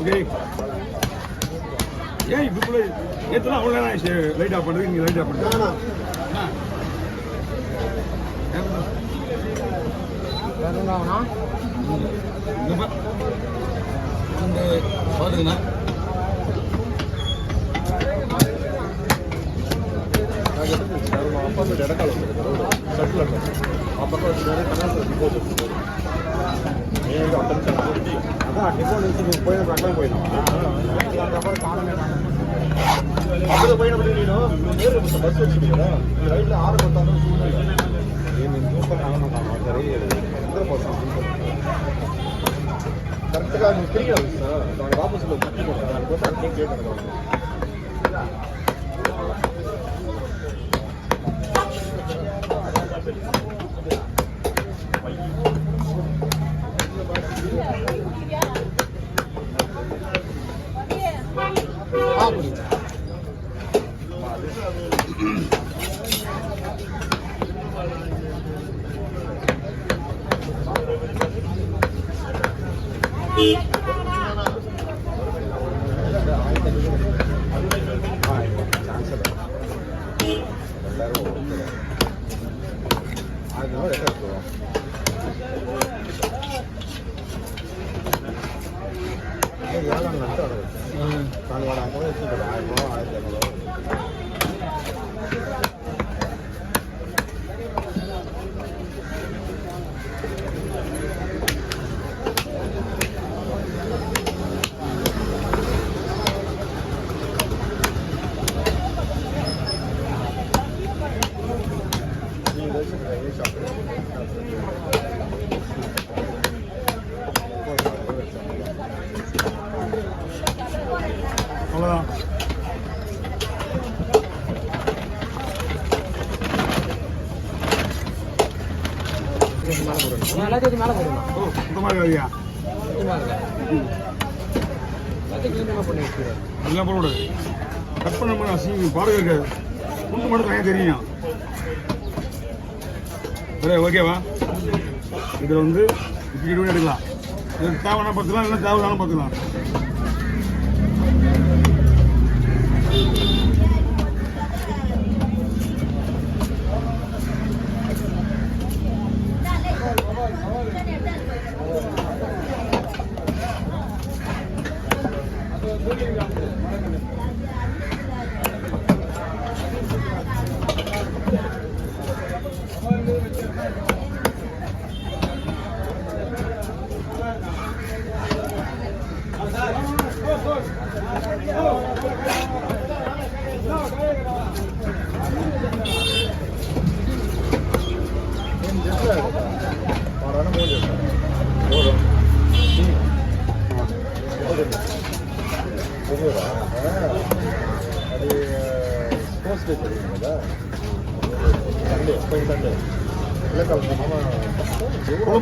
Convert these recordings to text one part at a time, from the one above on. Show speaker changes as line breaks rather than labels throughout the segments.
Okay. ஏன் இதுக்குள்ள நேற்றுலாம் அவ்வளோ லைட் ஆஃப் பண்ணுறது, நீங்கள் லைட் ஆஃப் பண்ணுறது பாருங்கண்ணா. அப்பா இடக்கால சட்டில் அப்போ அதான் டிஃபன் போய் அக்கா போயிடலாம். அதுக்கப்புறம் காணமே அப்படி போய் பஸ் வச்சுருக்கீங்களா ரைட்டில் 6 பத்தாலும் சூழ்நிலை சூப்பர் காணமாட்டாங்க. சரி எந்த பசங்க கரெக்டாக எனக்கு தெரியாது சார். நாங்கள் ஆப்போசிட்டில் கட்டி போட்டேன். அதுக்கு வந்து அங்கே கேட்கணும்.
எல்லாத்தையும் மேலே போடுங்க.
சுத்தமாக இருக்காதியா அதெல்லாம் போடக்கூடாது. கட் பண்ண மாதிரி அசிங்க பாருங்க இருக்காது. குண்டு மட்டும் தனியாக தெரியும். சரி ஓகேவா? இதில் வந்து இப்படி கூட எடுக்கலாம். இது தேவையான பார்த்துக்கலாம், இல்லை தேவையான பார்த்துக்கலாம்.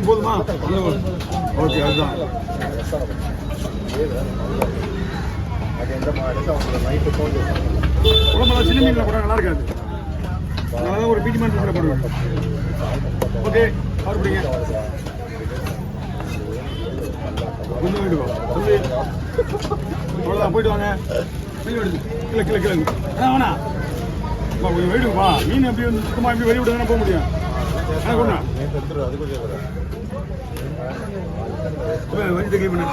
போதுமா? ஓகே அதுதான். குழம்பெல்லாம் சின்ன மீனில் போட நல்லா இருக்காது. அதனால ஒரு மீடியம் பீஸில் போடுவேன். ஓகே ஆர்டர் பிடிங்க. கொஞ்சம் வேண்டுவா சொல்லி அவ்வளோதான். போயிட்டு வாங்க. கிலோ கிலோ கிலோ வேணா கொஞ்சம் வெயிடுப்பா. மீன் எப்படி வந்து சுத்தமாக எப்படி வெளியே விட்டு போக முடியும். கொண்டா வண்டி கிளீன் பண்ணு.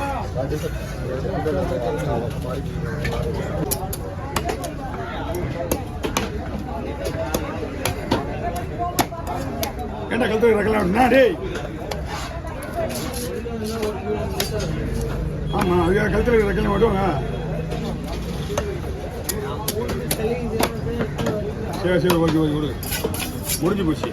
என்ன கழுத்து ரக்கலாம் டேய். ஆமா அது கழுத்துல ரக்கலாம் விடுவாங்க. சரி சரி ஓகே ஓகே விடு. முடிஞ்சு போச்சு.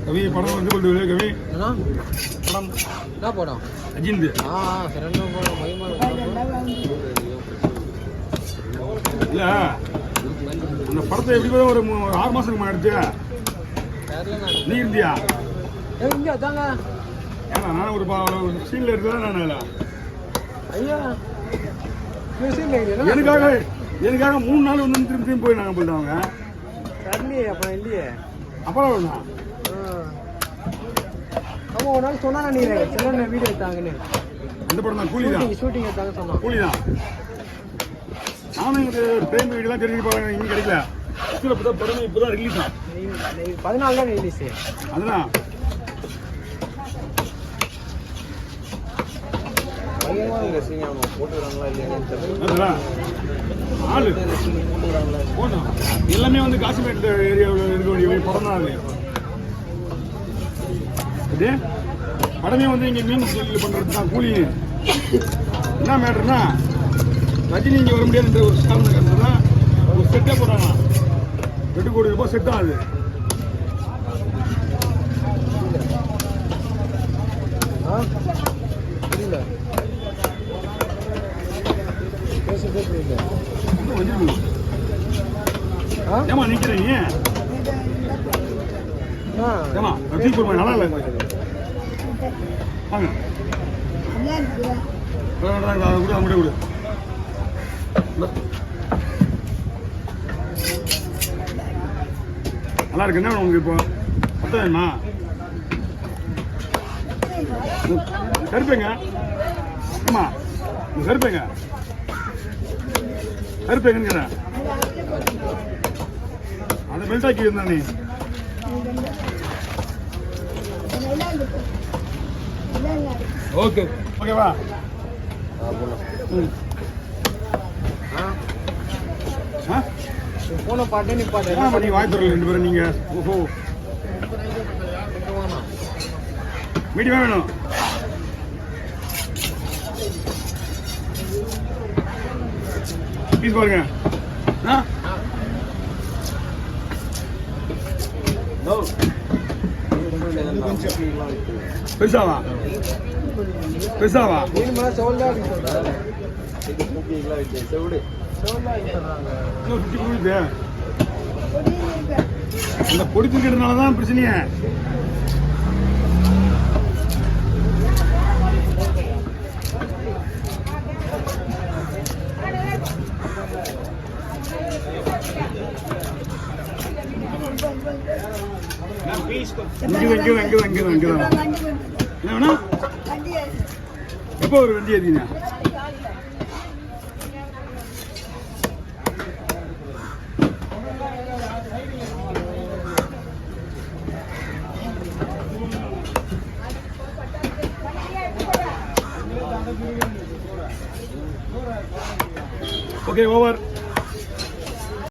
கவி படம் வந்து கொண்டு கவி படம் என்ன படம் அஜிந்த் இல்ல அந்த படத்தை எப்படி ஒரு 6 மாசத்துக்கு எடுத்து நீ இருந்தியா?
இங்க அதாங்க.
ஏன்னா நான் ஒரு சீனில் இருக்குதான் நான்
ஐயா சீன்ல
எனக்காக 3 நாள் வந்து திரும்பி போய் நாங்கள் போயிட்டாங்க.
வரலையே அப்புறம் இல்லையே.
அப்புறம்
ஆமா ஒரு நாள் சொன்னா நீ செல்ல வீடியோ எடுத்தாங்கன்னு.
அந்த படம் தான் கூலி தான்.
ஷூட்டிங் எடுத்தாங்க சொன்னா.
கூலி தான். நானும் இங்கே பிரேம் வீடுலாம் தெரிஞ்சு பாருங்க இங்கே கிடைக்கல. படம் இப்போ தான் ரிலீஸ் தான்.
14 தான் ரிலீஸ்.
அதுதான் ஆளு எல்லாமே வந்து காசிமேட் ஏரியாவில் இருக்க வேண்டிய படம் தான் அது. இது படமே வந்து இங்கே மீன் தொழில் பண்ணுறது தான் கூலி. என்ன மேட்டர்னா ரஜினி இங்கே வர முடியாதுன்ற ஒரு காரணம் தான் ஒரு செட்டே போட்டாங்க. 2 கோடி ரூபாய் செட் தான் அது.
புரியல புரியல.
ஏமா நிற்கிறீங்க? ஏமா தீப்பூர் நல்லா இல்லை வாங்க கூட அவங்கள்ட்ட கொடு. நல்லா இருக்கு. என்ன உங்களுக்கு இப்போ மொத்தம் வேணுமா? கருப்பேங்க. ஆமா கருப்பேங்க கருப்பேங்கிறேன். அந்த பெல்ட் ஆக்கி இருந்தா நீ ஓகே ஓகேவா?
போன பாட்டே நீ பாட்டு
என்ன பண்ணி வாய்ப்பு 2 பேரும் நீங்க. ஓஹோ மீடியமா வேணும். பீஸ் பாருங்க. பெருசாவா பெருசாவா அந்த பொடி தூக்கிட்டதுனால தான் பிரச்சனையே. எப்போ ஒரு வண்டி ஏதிங்க? Okay over.